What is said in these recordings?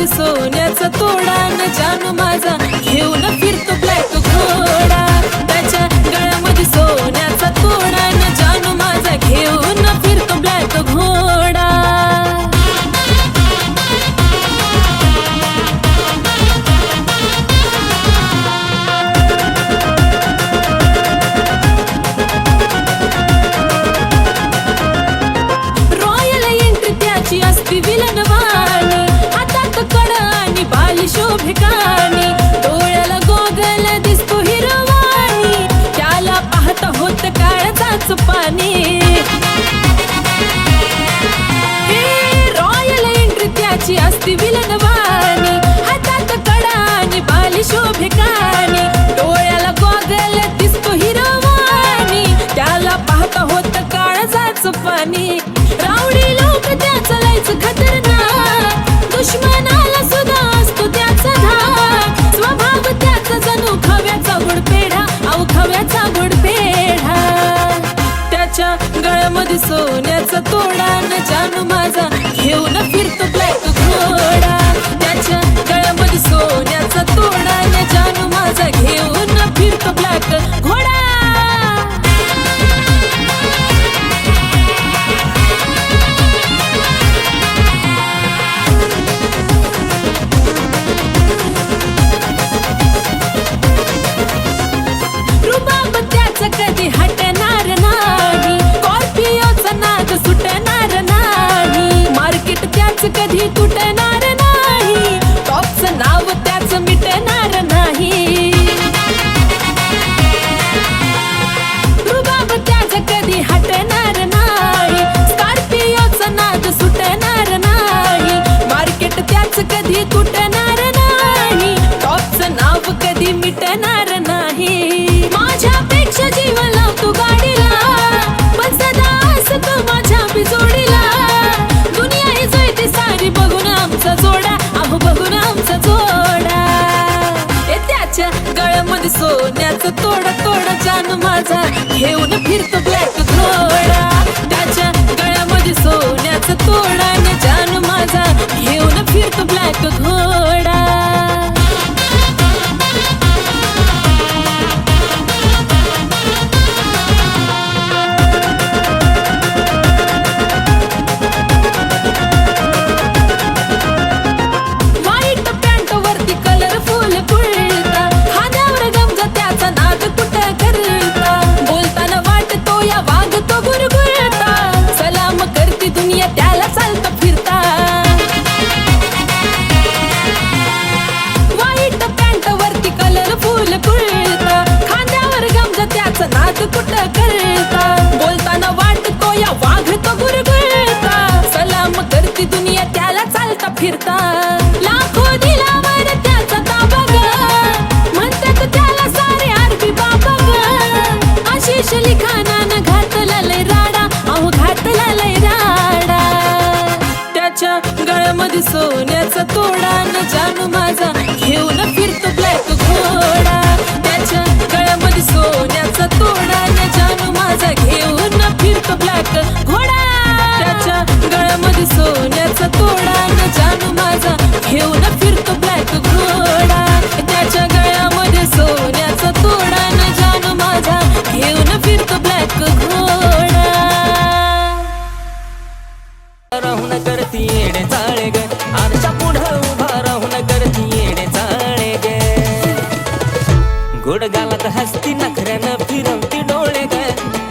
गळ्यामध्ये सोन्याचा तोडा न जानू माझा घेऊन फिरतो ब्लॅक घोडा. त्याच्या गळ्यामध्ये सोन्याचा तोडा न जानू माझा घेऊन फिरतो ब्लॅक घोडा. रॉयल एंट्री त्याची असती विलनवाणी, हातात कडा आणि बाली शोभिकानी, डोळ्याला गोगल दिसतो हिरवाणी, त्याला पाहता होत काळजाचं पाणी. रॉयल एंट्री त्याची असती विलनवाणी, हातात कडा आणि बाली शोभिकानी, डोळ्याला गोगल दिसतो हिरवाणी, त्याला पाहता होत काळजाचं पाणी. रावडी लोक त्याचं लयच खतरनाक, दुश्मनाला सुद्धा असतो त्याचा धाक. स्वभाव त्याचा जणू खव्याचा गुडपेढा, अहो खव्याचा गुडपेढा. त्याच्या गळ्यामध्ये सोन्याचा तोडा न जानू माझा घेऊन फिरतो ब्लॅक घोडा. त्याच्या गळ्यामध्ये सोन्याचा तोडा न जानू माझा घेऊन फिरतो ब्लॅक घोडा. रुबाब त्याचा कधी हटणार नाही, स्कॉर्पिओचा नाद सुटणार नाही, मार्केट त्याच कधी तुटणार नाही, टॉपचं नाव त्याचं मिटणार नाही. रुबाब त्याचा कधी हटणार नाही, स्कॉर्पिओचा नाद सुटणार नाही, मार्केट त्याच कधी तुटणार नाही, टॉपचं नाव कधी मिटणार नाही. माझ्यापेक्षा जीव लावतो गाडीला, पण सदा असतो माझ्या बिजोडीला. दुनिया ही जळते सारी बघून आमचा जोडा, अहो बघून आमचा जोडा. त्याच्या गळ्यामध्ये सोन्याचा तोडा तोडा जानू माझा घेऊन फिरतो ब्लॅक घोडा. त्याच्या गळ्यामध्ये सोन्याचा तोडा न जानू माझा घेऊन फिरतो ब्लॅक घोडा. व्हाईट पॅन्ट वरती कलरफुल कुर्ता, खांद्यावर गमजा त्याचा नाद कुठं करता, बोलताना वाटतो या वागतो गुरगुरता, सलाम करती दुनिया त्याला चालतं फिरता. व्हाईट पॅन्ट वरती कलरफुल कुर्ता, खांद्यावर गमजा त्याचा नाद कुठं करता, बोलताना वाटतो या वागतो गुरगुरता, सलाम करती दुनिया त्याला चालता फिरता. लाखो दिलावर त्याचा ताबा ग, म्हणतात त्याला सारे आरबी बाबा ग. आशिष लिखाणानं घातला लय राडा, अहो घातला लय राडा. त्याच्या गळ्यामध्ये सोन्याचा तोडा न जानू माझा घेऊन फिरतो ब्लॅक घोडा. त्याच्या गळ्यामध्ये सोन्याचा तोडा न जानू माझा घेऊन फिरतो ब्लॅक घोडा. त्याच्या गळ्यामध्ये सोन्याचा तोडा न जानू माझा घेऊन फिरतो ब्लॅक घोडा. त्याच्या गळ्यामध्ये सोन्याचा तोडा न जानू माझा घेऊन फिरतो ब्लॅक घोडा. राहून करती येडे चाळे ग, आरच्या पुढं उभा राहून करती येडे चाळे ग. गोड गालात हसती नखऱ्यानं फिरवती डोळे ग,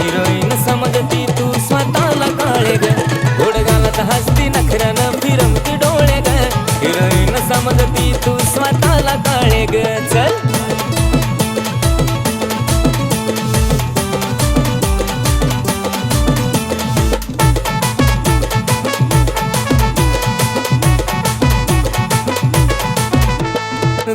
हिरोईन समजती तू स्वतःला काळे ग. गोड गालात हसती नखऱ्यानं फिरवती डोळे ग, हिरोईन समजती तू स्वतःला काळे ग. चल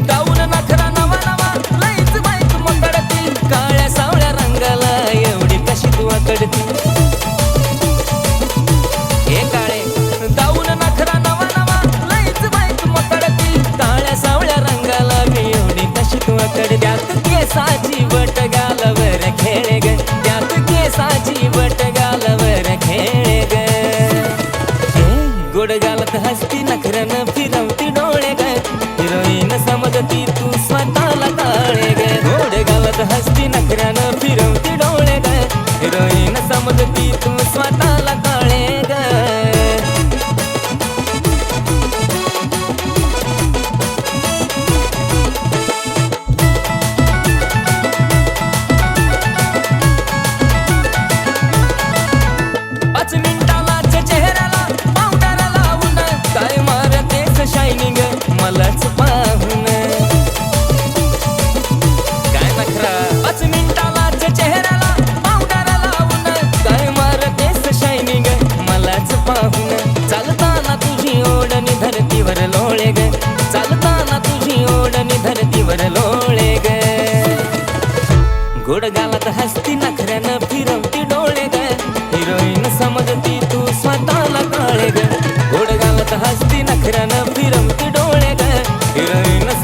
दाऊन नखरा नवा नवा लईच बाईक मकडती, काळ्या सावळ्या रंगाला एवढी कशी तू अकडती. हे काळे दाऊन नखरा नवा नवा लईच बाईक मकडती, काळ्या सावळ्या रंगाला मी एवढी कशी तू अकडती. त्यात केसाची बट गालावर खेळे ग, त्यात केसाची बट गालावर खेळे ग. गोड गालात हसती नखऱ्यानं फिरवती डोळे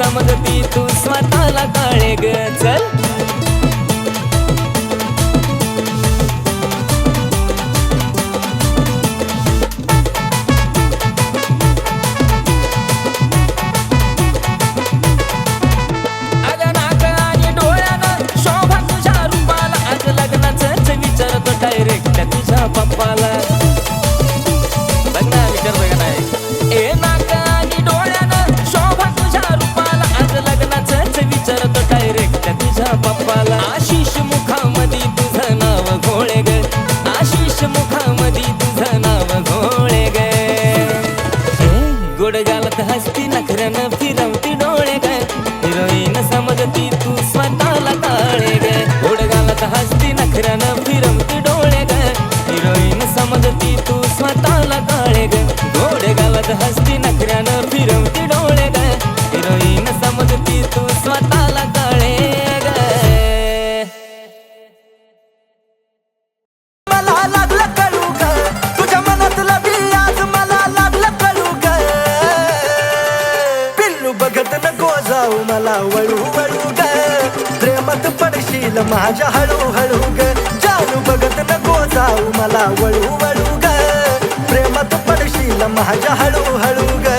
समजती तू स्वतःला काळे ग चल अगं नाक आणि डोळ्यानं शोभा तुझ्या रूपाला आज लग्नाचंच विचारतो डायरेक्ट तुझ्या पप्पाला लग्न विचारतोय का नाही ए नाक आणि डोळ्यानं शोभा तुझ्या रूपाला आज लग्नाचंच विचारतो डायरेक्ट तुझ्या पप्पाला आशिष मुखामध्ये तुझं नाव घोळे ग आशिष मुखामध्ये तुझं नाव घोळे ग गोड गालत हसती नखऱ्यानं फिरवती डोळे ग हिरोईन समजती तू स्वतःला काळे ग गोड गालत हसती नखऱ्यानं फिरवती डोळे ग हिरोईन समजती तू स्वतःला काळे ग गोड गालत हसती नखऱ्यानं फिरवती डोळे ग हिरोईन समजती तू स्वतःला काळे ग मला लागलं कळू ग तुझ्या मनातलं बी आज मला लागलं कळू ग पिल्लू बघत नको जाऊ मला वळू वळू ग प्रेमात पडशील माझ्या हळू हळू ग जानू बघत नको जाऊ मला वळू वळू ग प्रेमात पडशील माझ्या हळू हळू ग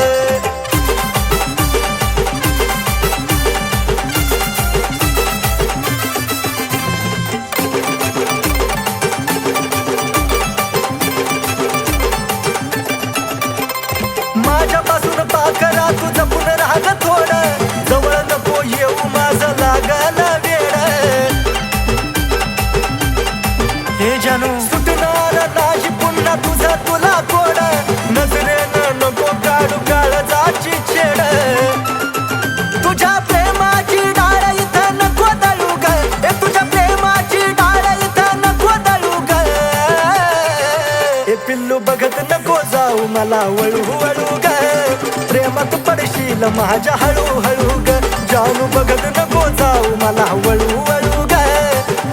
माझ्यापासून पाकरा तू जपून राग थोडं जवळ नको येऊ माझं लागल वेळ हे जानू सुटणार नाही पुन्हा तुझं तुला कोड नजरेनं नको काढू काळजाची छेड तुझ्या प्रेमाची डाळ इथं नको दळू ग ए तुझ्या प्रेमाची डाळ इथं नको दळू ग ए पिल्लू बघत नको जाऊ मला वळू वळू ग प्रेमात पडशील माझ्या हळू हळू ग जानू बघत नको जाऊ मला वळू वळू ग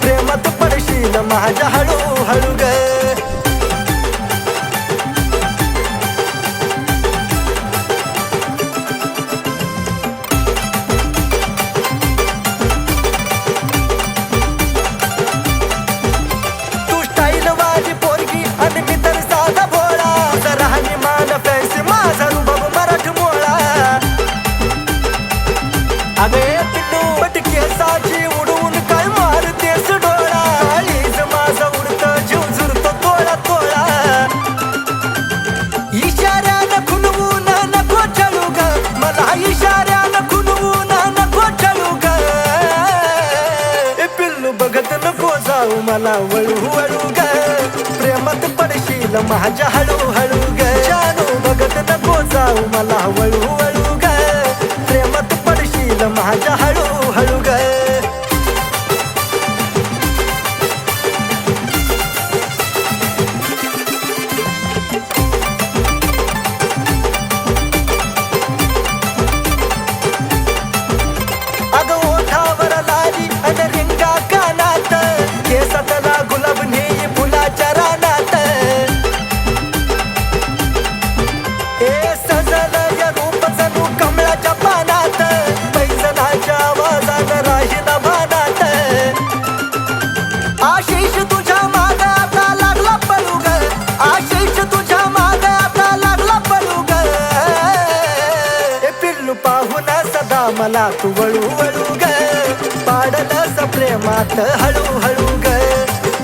प्रेमात पडशील माझ्या हळू हळू ग तू स्टाईल वाली पोरगी आणि मी तर साधा भोळा जरा आणि मान फॅन्सी माझा रुबाब मराठ मोळा अगे पिल्लू पटकेसाची उडवून काय मारतेस डोळा काळीज माझा उडतं जीव झुरतो तोळा तोळा इशाऱ्यानं खुनवून नको चळू ग मला इशाऱ्यानं खुनवून नको चळू ग ए पिल्लू बघत नको जाऊ मला वळू वळू ग प्रेमात पडशील माझ्या हळू हळू ग जानू बघत नको जाऊ मला वळू वळू ग प्रेमात पडशील माझ्या हळू हळू ग अगं ओठावर लाली आणि रिंगा कानात केसातला गुलाब नेई फुलाच्या रानात ए सजलं या रूप जणू कमळाच्या पानात पैजनाच्या आवाजानं राहील भानात आशिष तुझ्या माग आता लागला पळू ग आशिष तुझ्या माग आता लागला पळू ग ए पिल्लू पाहून सदा मला तू वळू वळू ग पाडलंस प्रेमात हळू हळू ग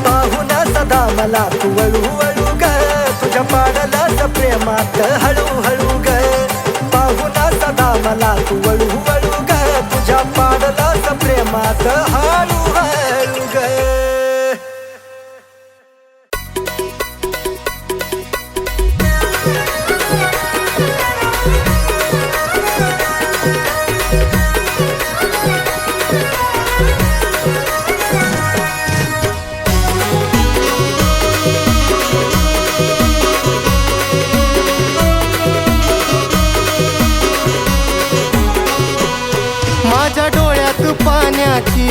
पाहून सदा मला तू वळू वळू ग तुझ्या पाडलंस प्रेमात हळू हळू ग पाहून सदा मला तू वळू वळू ग तुझ्या पाडलंस प्रेमात हळू हळू ग माझ्या डोळ्यात पाण्याची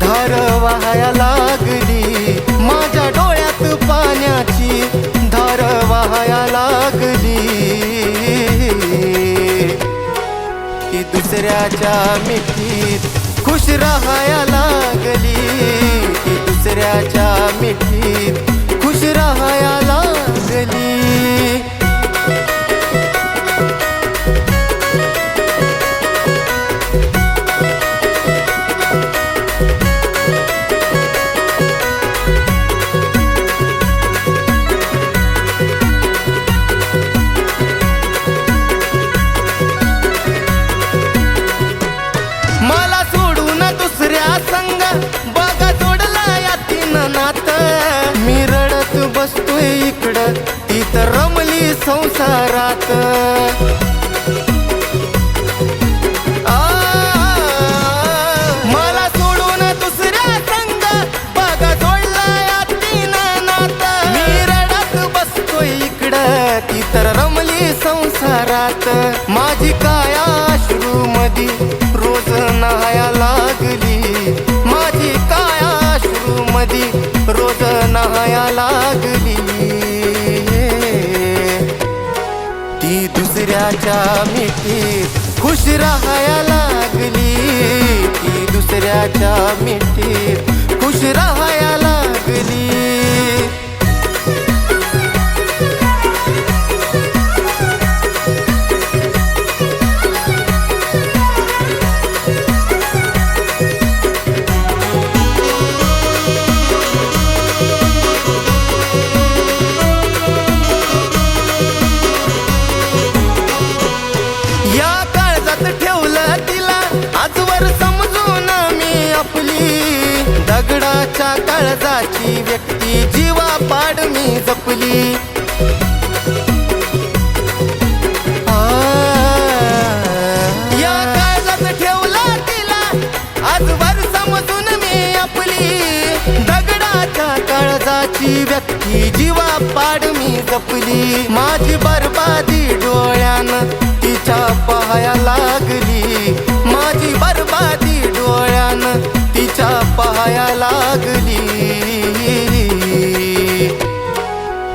धार वाहाया लागली माझ्या डोळ्यात पाण्याची धार वाहाया लागली दुसऱ्याच्या मिठीत खुश राहाया लागली. ती दुसऱ्याच्या मिठीत खुश राहाया लागली. मला सोडून दुसऱ्या संग बघा जोडला या तीन नात. मी रडत बसतोय इकडं ती तर रमली संसारात. मला सोडून दुसऱ्या संग बघा जोडला या तीन नात. मी रडत बसतोय इकडं ती तर रमली संसारात. माझी काया अश्रू मधी रोज नहाया लागली. माझी काया अश्रू मधी रोज नहाया लागली. ती दुसऱ्याच्या मिठीत खुश राहाया लागली. ती दुसऱ्याच्या मिठीत खुश राहाया लागली. या काळजात ठेवलं तिला आजवर समजून मी आपली. दगडाच्या काळजाची व्यक्ती जीवा पाड मी जपली. या काळजात ठेवलं तिला आजवर समजून मी आपली. दगडाच्या काळजाची व्यक्ती जीवा पाड मी जपली. माझी बरबादी डोळ्यानं तिच्या पाहाया लागली. माझी बरबादी डोळ्यानं तिच्या पाहाया लागली.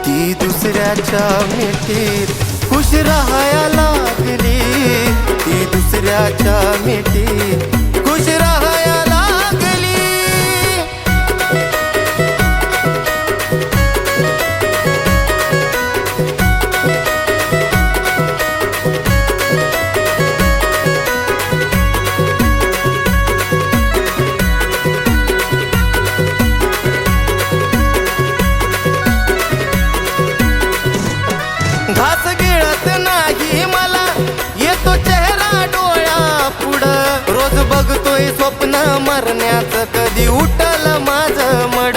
ती दुसऱ्याच्या मिठीत खुश राहाया लागली. ती दुसऱ्याच्या मिठीत खुश राहाया लागली. घास गिळत नाही मला येतो चेहरा डोळ्या पुढं. रोज बघतोय स्वप्न मरण्याचं कधी उठल माझं मड.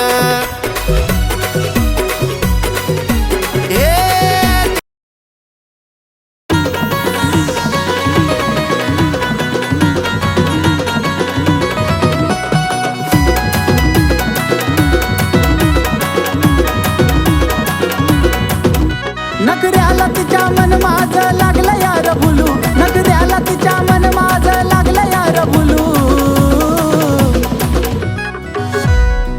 नखऱ्याला तिच्या मन माझं लागलं यार भुलू. नखऱ्याला तिच्या मन माझं लागलं यार भुलू.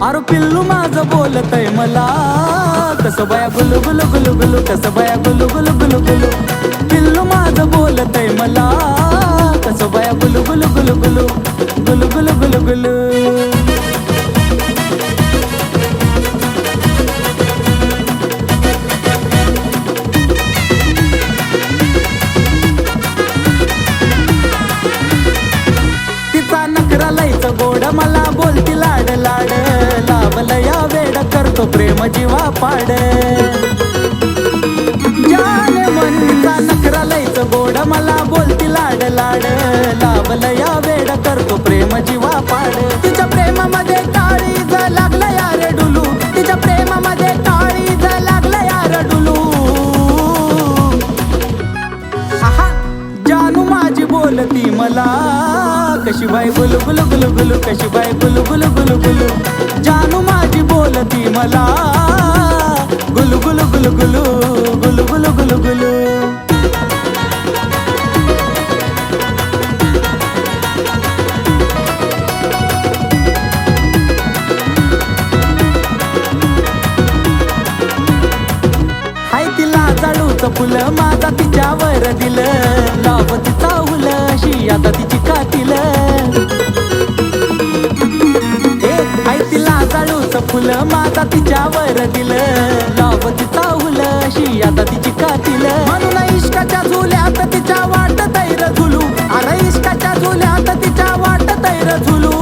अरे पिल्लू माझं बोलतय मला कसं बाया गुलू गुलू गुलू गुलू. कसं बाया गुलू गुलू गुलू गुलू. पिल्लू माझं बोलतय मला कसं बाया गुलू गुलू गुलू गुलू. गुलू गुलू गुलू गुलू. गोड मला बोलती लाड लाड. लावलं या वेड करतो प्रेम जीवा पाड. जान म्हणता नखरा लयचं गोड मला बोलती लाड लाड. लावलं या वेड करतो प्रेम जीवा पाड. तिच्या प्रेमामध्ये काळीज लागलं यार डुलू. तिच्या प्रेमामध्ये काळीज लागलं यार डुलू. आहा जानू माझी बोलती मला कशी बाय गुलू गुलू गुलू गुलू. कशी बाय गुलू गुलू गुलू गुलू. जानू माझी बोलती मला गुलू गुलू गुलू गुलू. गुलू गुलू गुलू गुलू. हाय तिला जाडूचं फुलं माझा तिच्यावर दिलं. लावत चावलं अशी आता तिची कातील तिला जाळूच फुलं माझा तिच्यावर दिलं लावती चाहुल अशी आता तिची कातील म्हणून इश्काच्या झुल्यात तिच्या वाट तैर झुलू अरे इश्काच्या झुल्यात तिच्या वाट तैर झुलू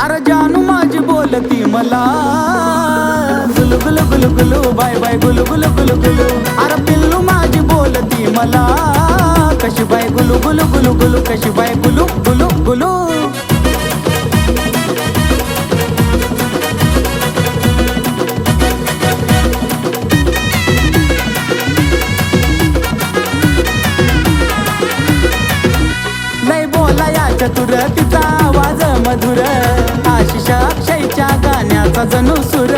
अरे जानू माझी बोलती मला गुलू गुलू गुलू गुलू बाय बाय गुलू गुलू गुलू गुलू अरे पिल्लू माझी बोलती मला कशी बाय गुलू गुलू गुलू गुलू कशी बाय गुलू गुलू गुलू लय बोला या चतुर तिचा आवाज मधुर आशिष अक्षयच्या गाण्याचा जणू सुर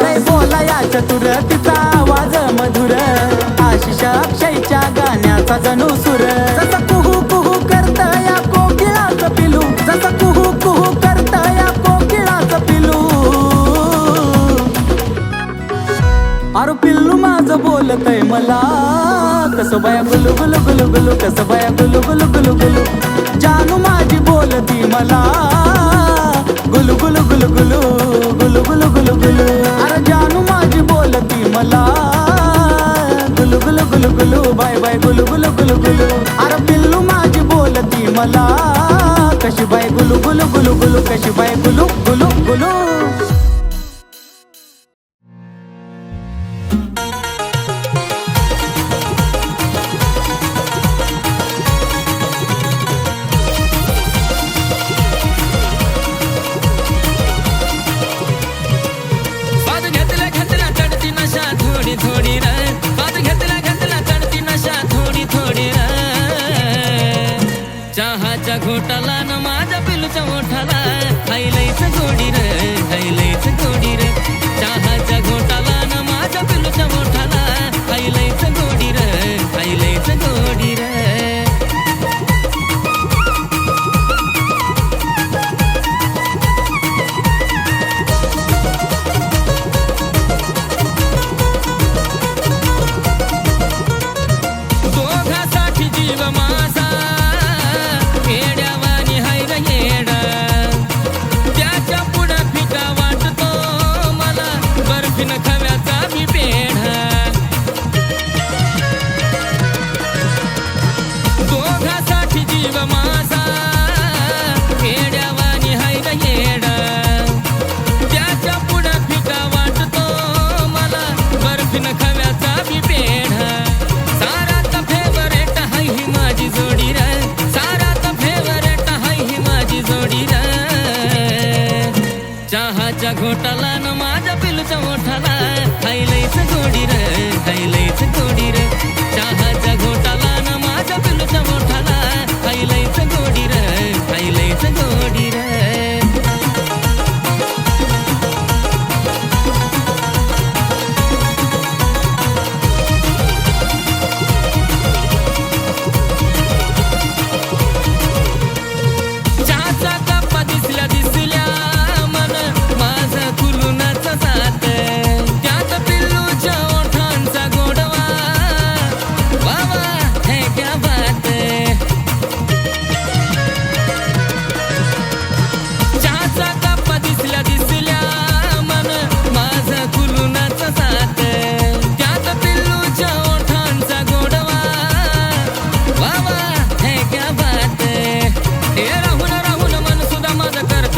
लय बोला या चतुर तिचा आवाज मधुर आशिष अक्षयच्या गाण्याचा जणू सुर जसं कुहू कुहू करत या कोकिळाचं पिलू जसं कुहू कुहू करत या कोकिळाचं पिलू अरे पिल्लू माझं बोलतय मला कसं बाया गुलू गुलू गुलू गुलू कसं बाया गुलू गुलू गुलू गुलू जानू माझी बोलती मला गुलू गुलू गुलू गुलू गुलू गुलू गुलू गुलू अरे जानू माझी बोलती मला गुलू गुलू गुलू गुलू बाय बाय गुलू गुलू गुलू गुलू अरे पिल्लू माझी बोलती मला कशी बाय गुलू गुलू गुलू गुलू कशी बाय गुलू गुलू गुलू थोडी र बाद घेतला घेतला चढती नशा थोडी थोडी र चहाच्या घोटाला न माझ्या पिलूच्या ओठाला खायलाच गोडी र खायलाच गोडी र चहाच्या घोटाला न माझ्या पिलूच्या ओठाला खायलाच गोडी र खायलाच गोडी र चहाच्या घोटाला न माझ्या पिलूच्या ओठाला खायलाच गोडी र खायलाच गोडी र चहाच्या घोटाला न माझ्या पिलूच्या ओठाला खायलाच गोडी र खायलाच गोडी र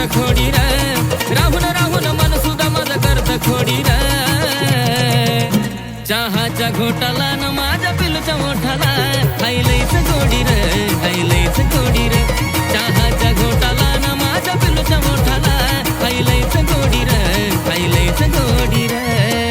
खोडी र राहून राहून मन सुद्धा माझं करत खोडी र चहाच्या घोटाला न माझ्या पिलूच्या ओठाला खायलाच गोडी र खायलाच गोडी र चहाच्या घोटाला न माझ्या पिलूच्या ओठाला खायलाच गोडी र खायलाच गोडी र